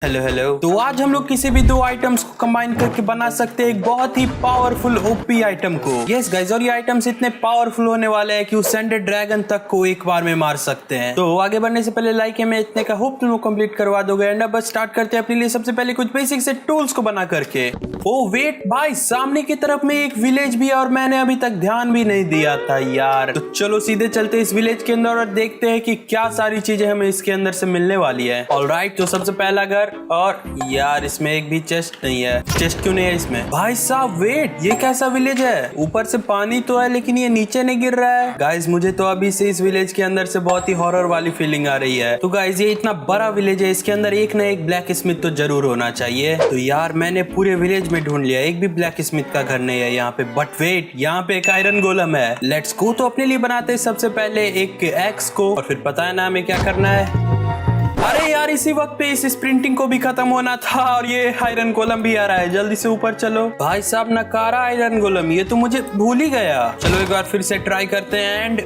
Hello hello. तो आज हम लोग किसी भी दो आइटम्स को कंबाइन करके बना सकते हैं एक बहुत ही पावरफुल ओपी आइटम को। यस गाइस, और ये आइटम्स इतने पावरफुल होने वाले हैं कि उस सेंडेड ड्रैगन तक को एक बार में मार सकते हैं। तो आगे बढ़ने से पहले लाइक में इतने का होप तुम लोग कंप्लीट करवा दोगे। एंड अब स्टार्ट करते हैं अपने लिए सबसे पहले कुछ बेसिक से टूल्स को बना करके। ओ वेट भाई, सामने की तरफ में एक विलेज भी है और मैंने अभी तक ध्यान भी नहीं दिया था यार। तो चलो सीधे चलते इस विलेज के अंदर और देखते हैं कि क्या सारी चीजें हमें इसके अंदर से मिलने वाली है। ऑलराइट, तो सबसे पहला घर, और यार इसमें एक भी चेस्ट नहीं है। चेस्ट क्यों नहीं है इसमें? भाई साहब वेट, ये कैसा विलेज है? ऊपर से पानी तो है लेकिन ये नीचे नहीं गिर रहा है। गाइस मुझे तो अभी से इस विलेज के अंदर से बहुत ही हॉरर वाली फीलिंग आ रही है। तो गाइस ये इतना बड़ा विलेज है, इसके अंदर एक ना एक ब्लैक स्मिथ तो जरूर होना चाहिए। तो यार मैंने पूरे विलेज में ढूंढ लिया, एक भी ब्लैक स्मिथ का घर नहीं है यहाँ पे। बट वेट, यहाँ पे एक आयरन गोलम है। Let's go. तो अपने लिए बनाते हैं सबसे पहले एक एक्स को, और फिर पता है ना हमें क्या करना है। अरे यार इसी वक्त पे इस स्प्रिंटिंग को भी खत्म होना था और ये आयरन गोलम भी आ रहा है। जल्दी से ऊपर चलो। भाई साहब नकारा आयरन गोलम, ये तो मुझे भूल ही गया। चलो एक बार फिर से ट्राई करते हैं। एंड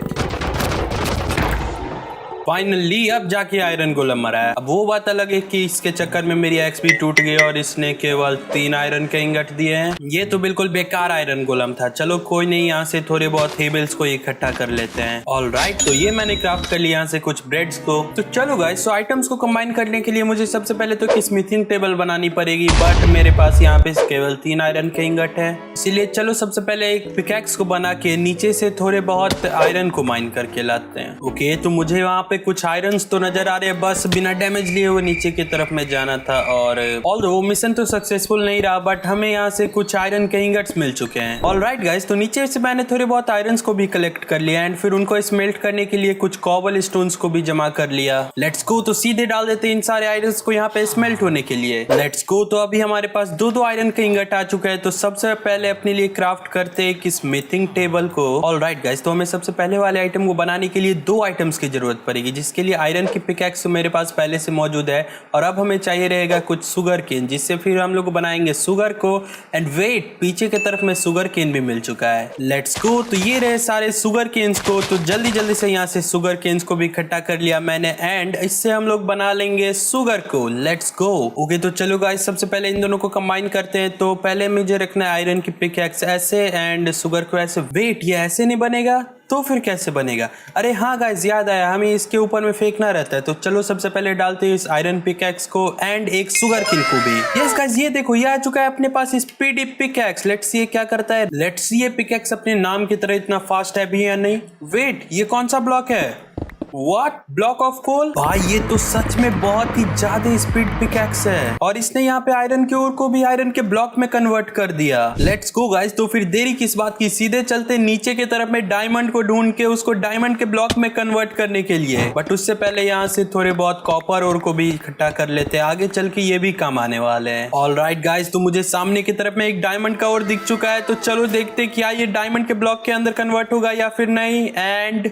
फाइनली अब जाके आयरन गोलम मरा है। अब वो बात अलग है कि इसके चक्कर में मेरी एक्स भी टूट गई और इसने केवल 3 आयरन के इंगट दिए हैं। ये तो बिल्कुल बेकार आयरन गोलम था। चलो कोई नहीं, यहाँ से थोड़े बहुत हेबल्स को इकट्ठा कर लेते हैं। ऑलराइट, तो ये मैंने क्राफ्ट कर लिया यहाँ से कुछ ब्रेड्स को। तो चलो गाइस, तो आइटम्स को कंबाइन करने के लिए मुझे सबसे पहले तो एक स्मिथिंग टेबल बनानी पड़ेगी। बट मेरे पास यहाँ पे केवल 3 आयरन के इंगट है, इसीलिए चलो सबसे पहले एक पिकैक्स को बना के नीचे से थोड़े बहुत आयरन को माइन करके लाते हैं। ओके, तो मुझे वहाँ पे कुछ आयरन्स तो नजर आ रहे हैं, बस बिना डैमेज लिए हुए नीचे की तरफ में जाना था। और वो मिशन तो सक्सेसफुल नहीं रहा, बट हमें यहाँ से कुछ आयरन के इंगट्स मिल चुके हैं। ऑलराइट गाइस, तो नीचे से मैंने थोड़े बहुत आयरन्स को भी कलेक्ट कर लिया एंड फिर उनको स्मेल्ट करने के लिए कुछ कॉबल स्टोन्स को भी जमा कर लिया। Let's go. तो सीधे डाल देते हैं इन सारे आयरन्स को यहाँ पे स्मेल्ट होने के लिए। Let's go. तो अभी हमारे पास दो आयरन के इंगट आ चुका है। तो सबसे पहले अपने लिए क्राफ्ट करते हैं कि स्मिथिंग टेबल को। ऑलराइट गाइस, तो हमें सबसे पहले वाले आइटम को बनाने के लिए 2 आइटम्स की जरूरत पड़ेगी, जिसके लिए आयरन की पिकैक्स तो मेरे पास पहले से मौजूद है। और अब हमें चाहिए रहेगा कुछ शुगर केन, जिससे फिर हम लोग बनाएंगे शुगर को। एंड वेट, पीछे की तरफ में शुगर केन भी मिल चुका है। Let's go. तो ये रहे सारे शुगर केन्स को। तो जल्दी जल्दी से यहाँ से शुगर केन्स को भी इकट्ठा कर लिया मैंने एंड इससे हम लोग बना लेंगे शुगर को। Let's go. ओके, तो चलो गाइस सबसे पहले इन दोनों को कंबाइन करते हैं। तो पहले मुझे रखना है आयरन की पिकैक्स ऐसे एंड शुगर को ऐसे। वेट, ये ऐसे नहीं बनेगा तो फिर कैसे बनेगा? अरे हाँ गाइस, याद आया, हमें इसके ऊपर में फेंकना रहता है। तो चलो सबसे पहले डालते हैं इस आयरन पिकैक्स को एंड एक शुगर किल को भी। यस गाइस, ये देखो ये आ चुका है अपने पास स्पीडी पिकैक्स। लेट्स ये क्या करता है। लेट्स ये पिकैक्स अपने नाम की तरह इतना फास्ट है भी या नहीं। वेट, ये कौन सा ब्लॉक है? What? Block of coal? भाई ये तो सच में बहुत ही ज्यादा स्पीड पिकैक्स है और इसने यहाँ पे आयरन के ओर को भी आयरन के ब्लॉक में कन्वर्ट कर दिया। Let's go guys. तो फिर देरी किस बात की, सीधे चलते नीचे की तरफ में डायमंड को ढूंढ के उसको डायमंड के ब्लॉक में कन्वर्ट करने के लिए। बट उससे पहले यहाँ से थोड़े बहुत कॉपर और को भी इकट्ठा कर लेते हैं, आगे चल के ये भी काम आने वाले हैं। ऑलराइट गाइस, तो मुझे सामने की तरफ में एक डायमंड का और दिख चुका है। तो चलो देखते क्या ये डायमंड के ब्लॉक के अंदर कन्वर्ट होगा या फिर नहीं। एंड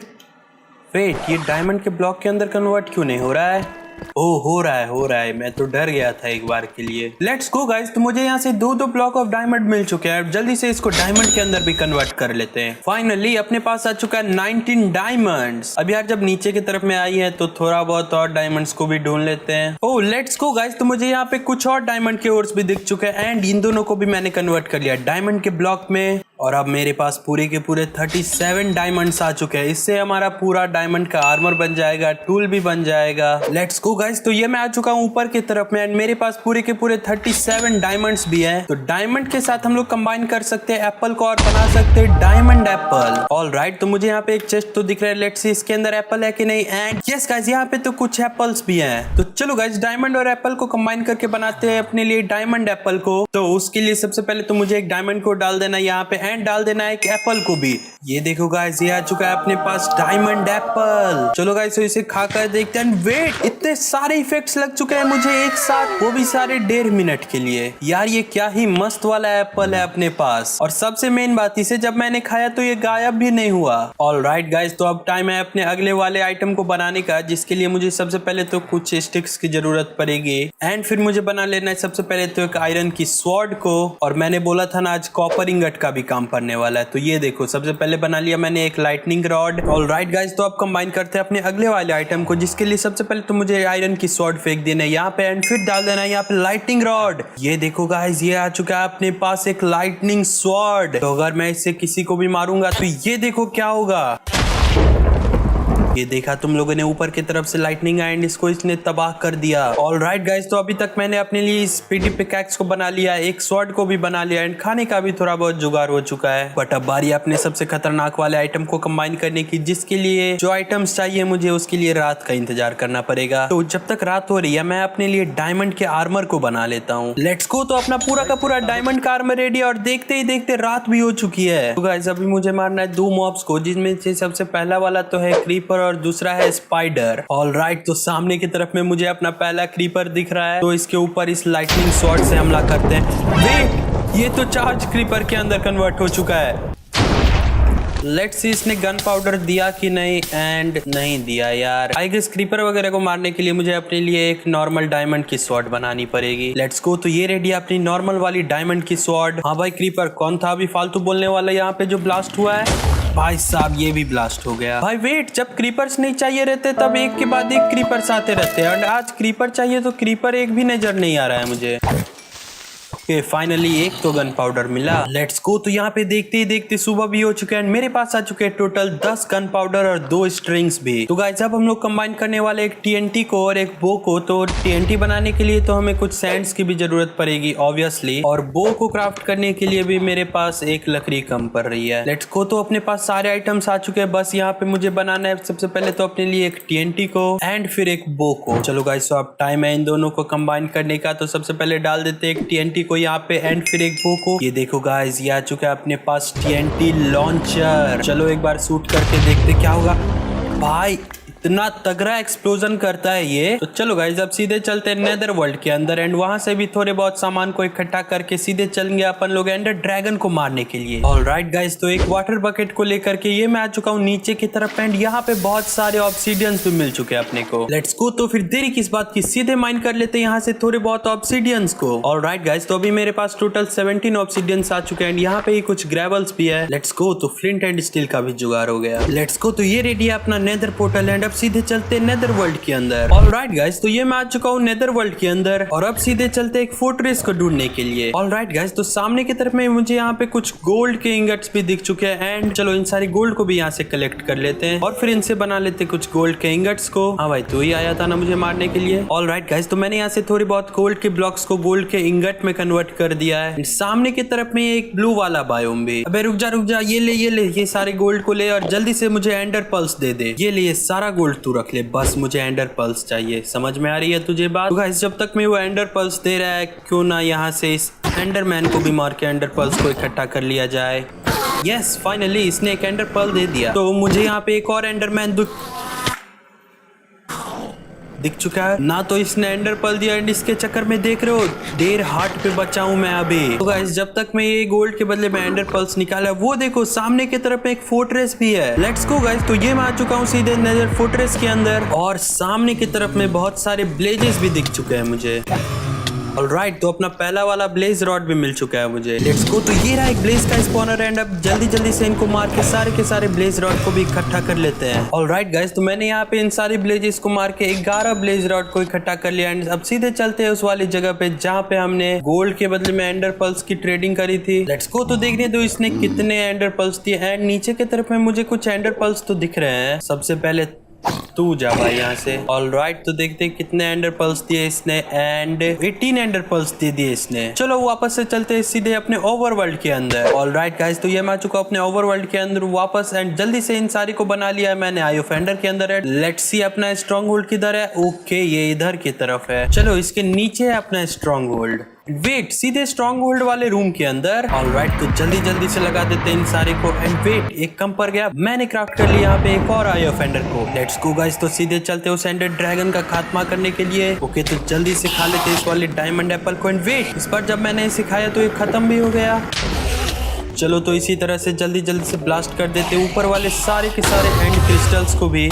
वेट, ये डायमंड के ब्लॉक के अंदर कन्वर्ट क्यों नहीं हो रहा है? ओह, हो रहा है। मैं तो डर गया था एक बार के लिए। Let's go guys. तो मुझे यहाँ से 2 ब्लॉक ऑफ डायमंड मिल चुके हैं। जल्दी से इसको डायमंड के अंदर भी कन्वर्ट कर लेते हैं। फाइनली अपने पास आ चुका है 19 डायमंड्स। अब यार जब नीचे की तरफ में आई है तो थोड़ा बहुत और डायमंड्स को भी ढूंढ लेते हैं। ओह लेट्स गो गाइस। तो मुझे यहाँ पे कुछ और डायमंड के ओर्स भी दिख चुके हैं एंड इन दोनों को भी मैंने कन्वर्ट कर लिया डायमंड के ब्लॉक में। और अब मेरे पास पूरे के पूरे 37 डायमंड्स आ चुके हैं। इससे हमारा पूरा डायमंड का आर्मर बन जाएगा, टूल भी बन जाएगा। Let's go guys. तो ये मैं आ चुका हूँ ऊपर की तरफ में एंड मेरे पास पूरे के पूरे 37 डायमंड्स भी हैं। तो डायमंड के साथ हम लोग कंबाइन कर सकते हैं एप्पल को और बना सकते हैं डायमंड एप्पल। ऑलराइट, तो मुझे यहाँ पे एक चेस्ट तो दिख रहा है। लेट्स सी इसके अंदर एप्पल है कि नहीं। एंड यस गाइस, यहाँ पे तो कुछ एप्पल्स भी हैं। तो चलो गाइस, डायमंड और एप्पल को कंबाइन करके बनाते हैं अपने लिए डायमंड एप्पल को। तो उसके लिए सबसे पहले तो मुझे एक डायमंड को डाल देना यहाँ पे एंड डाल देना एक एप्पल को भी। ये देखो गाइस, ये आ चुका है अपने पास डायमंड एप्पल। चलो गाइस, तो इसे खाकर देखते हैं। वेट, इतने सारे इफेक्ट्स लग चुके हैं मुझे एक साथ, वो भी सारे 1.5 मिनट के लिए। यार ये क्या ही मस्त वाला एप्पल है अपने पास। और सबसे मेन बात, इसे जब मैंने खाया तो ये गायब भी नहीं हुआ। ऑलराइट गाइस, तो अब टाइम है अपने अगले वाले आइटम को बनाने का, जिसके लिए मुझे सबसे पहले तो कुछ स्टिक्स की जरूरत पड़ेगी एंड फिर मुझे बना लेना है सबसे पहले तो एक आयरन की स्वॉर्ड को। और मैंने बोला था ना आज कॉपर इंगट का भी काम काम पड़ने वाला है। तो ये देखो, सबसे पहले बना लिया मैंने एक लाइटनिंग रॉड। ऑलराइट गाइस, तो अब कंबाइन करते हैं अपने अगले वाले आइटम को, जिसके लिए सबसे पहले तो मुझे आयरन की स्वॉर्ड फेंक देना है यहाँ पे एंड फिर डाल देना है यहाँ पे लाइटनिंग रॉड। ये देखो गाइस, ये आ चुका है अपने पास एक लाइटनिंग स्वॉर्ड। तो अगर मैं इससे किसी को भी मारूंगा तो ये देखो क्या होगा। ये देखा तुम लोगों ने, ऊपर की तरफ से लाइटनिंग एंड इसको इसने तबाह कर दिया। ऑलराइट गाइस, तो अभी तक मैंने अपने लिए स्पीडी पिकैक्स को बना लिया, एक स्वॉर्ड को भी बना लिया एंड खाने का भी थोड़ा बहुत जुगाड़ हो चुका है। बट अब बारी अपने सबसे खतरनाक वाले आइटम को कंबाइन करने की, जिसके लिए जो आइटम्स चाहिए मुझे उसके लिए रात का इंतजार करना पड़ेगा। तो जब तक रात हो रही है मैं अपने लिए डायमंड के आर्मर को बना लेता हूँ। Let's go. तो अपना पूरा का पूरा डायमंड का आर्मर रेडी और देखते ही देखते रात भी हो चुकी है। तो गाइस, अभी मुझे मारना है 2 मॉब्स को, जिसमें से सबसे पहला वाला तो है क्रीपर और दूसरा है स्पाइडर। ऑलराइट, तो सामने की तरफ में मुझे अपना पहला क्रीपर दिख रहा है, तो इसके ऊपर इस लाइटनिंग स्वॉर्ड से हमला करते हैं। वेट, ये तो चार्ज क्रीपर के अंदर कन्वर्ट हो चुका है। लेट्स सी इसने गन पाउडर दिया कि नहीं, एंड नहीं दिया यार। आई गेस क्रीपर वगैरह को मारने के लिए मुझे अपने लिए एक नॉर्मल डायमंड की स्वॉर्ड बनानी पड़ेगी। Let's go. तो ये रेडी है अपनी नॉर्मल वाली डायमंड की स्वॉर्ड। हाँ भाई, क्रीपर कौन था अभी फालतू बोलने वाला यहाँ पे जो ब्लास्ट हुआ है? भाई साहब, ये भी ब्लास्ट हो गया। भाई वेट, जब क्रीपर्स नहीं चाहिए रहते तब एक के बाद एक क्रीपर्स आते रहते हैं, और आज क्रीपर चाहिए तो क्रीपर एक भी नजर नहीं आ रहा है मुझे। फाइनली एक तो गन पाउडर मिला। Let's go. तो यहाँ पे देखते ही देखते सुबह भी हो चुका है, मेरे पास आ चुके हैं टोटल 10 गन पाउडर और 2 स्ट्रिंग्स भी। तो गाइस, अब हम लोग कंबाइन करने वाले एक TNT को और एक बो को। तो TNT बनाने के लिए तो हमें कुछ सैंड्स की भी जरूरत पड़ेगी ऑब्वियसली, और बो को क्राफ्ट करने के लिए भी मेरे पास एक लकड़ी कम पड़ रही है। Let's go. तो अपने पास सारे आइटम्स आ चुके हैं, बस यहाँ पे मुझे बनाना है सबसे पहले तो अपने लिए एक TNT को एंड फिर एक बो को। चलो गाइस, तो अब टाइम है इन दोनों को कंबाइन करने का। तो सबसे पहले डाल देते हैं एक TNT को यहाँ पे एंड फिर एक बो को। ये देखो गाइस, ये आ चुका है अपने पास TNT लॉन्चर। चलो एक बार शूट करके देखते क्या होगा। भाई इतना तगड़ा एक्सप्लोजन करता है ये। तो चलो गाइस, अब सीधे चलते हैं नेदर वर्ल्ड के अंदर एंड वहां से भी थोड़े बहुत सामान को इकट्ठा करके सीधे चलेंगे अपन लोग एंडर ड्रैगन को मारने के लिए। ऑलराइट गाइस, तो एक वाटर बकेट को लेकर के ये मैं आ चुका हूँ नीचे की तरफ एंड यहाँ पे बहुत सारे ऑब्सीडियंस भी मिल चुके हैं अपने को। Let's go. तो फिर देरी किस बात की, सीधे माइन कर लेते हैं यहाँ से थोड़े बहुत ऑब्सीडियंस को। ऑलराइट गाइस, तो अभी मेरे पास टोटल 17 ऑब्सीडियंस आ चुके हैं एंड यहाँ पे ही कुछ ग्रेवल्स भी है। Let's go. तो फ्लिंट एंड स्टील का भी जुगाड़ हो गया। Let's go. तो ये रेडी है अपना नेदर पोर्टल एंड अब सीधे चलते नेदर वर्ल्ड के अंदर। ऑलराइट गाइस, तो ये मैं आ चुका हूँ नेदर वर्ल्ड के अंदर और अब सीधे चलते एक फोर्ट्रेस को ढूंढने के लिए। ऑलराइट गाइस, तो सामने की तरफ में मुझे यहाँ पे कुछ गोल्ड के इंगट्स भी दिख चुके हैं एंड चलो इन सारी गोल्ड को भी यहाँ से कलेक्ट कर लेते हैं और फिर इनसे बना लेते हैं कुछ गोल्ड के इंगट्स को। हाँ भाई, तो ही आया था ना मुझे मारने के लिए। ऑलराइट गाइस, तो मैंने यहाँ से थोड़ी बहुत गोल्ड के ब्लॉक्स को गोल्ड के इंगट में कन्वर्ट कर दिया है। सामने की तरफ में एक ब्लू वाला बायोम भी। अबे रुक जा, ये ले ये सारे गोल्ड को ले और जल्दी से मुझे एंडर पल्स दे दे। ये ले, ये सारा गोल्ड तू रख ले, बस मुझे एंडर पल्स चाहिए। समझ में आ रही है तुझे बात? तो गाइस, जब तक मैं वो एंडर पल्स दे रहा है, क्यों ना यहाँ से इस एंडरमैन को भी मार के एंडर पल्स को इकट्ठा कर लिया जाए। यस, फाइनली इसने एक एंडर पल दे दिया। तो मुझे यहाँ पे एक और एंडरमैन दिख चुका है ना। तो इसने एंडर पल दिया एंड इसके चक्कर में देख रहे हो डेर हार्ट पे बचा हूं मैं अभी। तो गाइस, जब तक मैं ये गोल्ड के बदले में एंडर पल्स निकाला, वो देखो सामने की तरफ एक फोर्ट्रेस भी है। लेट्स गो गाइस, तो ये मैं आ चुका हूँ सीधे नेदर फोर्ट्रेस के अंदर और सामने की तरफ में बहुत सारे ब्लेजेस भी दिख चुके हैं मुझे। ऑलराइट, तो अपना पहला वाला ब्लेज रॉड भी मिल चुका है मुझे। Let's go. तो ये रहा एक ब्लेज का स्पॉनर एंड अब जल्दी से इनको मार के सारे ब्लेज रॉड को भी इकट्ठा कर लेते हैं। ऑलराइट गाइस, तो मैंने यहाँ पे इन सारे ब्लेजेस को मार के 11 ब्लेज रॉड को इकट्ठा कर लिया एंड अब सीधे चलते हैं उस वाली जगह पे जहाँ पे हमने गोल्ड के बदले में एंडर पल्स की ट्रेडिंग करी थी। Let's go. तो देखने दो इसने कितने एंडर पल्स दिए एंड नीचे की तरफ में मुझे कुछ एंडर पल्स तो दिख रहे हैं। सबसे पहले तू जा भाई यहाँ से। ऑलराइट, तो देखते हैं कितने एंडर पल्स दिए इसने एंड 18 एंडर पल्स दे दिए इसने। चलो वापस से चलते हैं सीधे अपने ओवरवर्ल्ड के अंदर। ऑलराइट गाइस, तो ये मैं आ चुका अपने ओवरवर्ल्ड के अंदर वापस एंड जल्दी से इन सारी को बना लिया है मैंने आई ऑफ एंडर के अंदर है। लेट्स सी अपना स्ट्रॉन्ग होल्ड किधर है। ओके, ये इधर की तरफ है। चलो इसके नीचे है अपना स्ट्रॉन्ग होल्ड। वेट, सीधे स्ट्रॉन्ग होल्ड वाले रूम के अंदर। ऑलराइट, तो जल्दी से लगा देते हैं इन सारे को एंड वेट, एक कम पड़ गया। मैंने क्राफ्ट कर लिया यहाँ पे एक और आई ऑफ एंडर को। लेट्स गो गाइस, तो सीधे चलते उस एंडर ड्रैगन का खात्मा करने के लिए। ओके, तो जल्दी से खा लेते इस वाले डायमंड एप्पल को एंड वेट, इस बार जब मैंने इसे खाया तो ये खत्म भी हो गया। चलो, तो इसी तरह से जल्दी से ब्लास्ट कर देते ऊपर वाले सारे के सारे एंड क्रिस्टल्स को भी।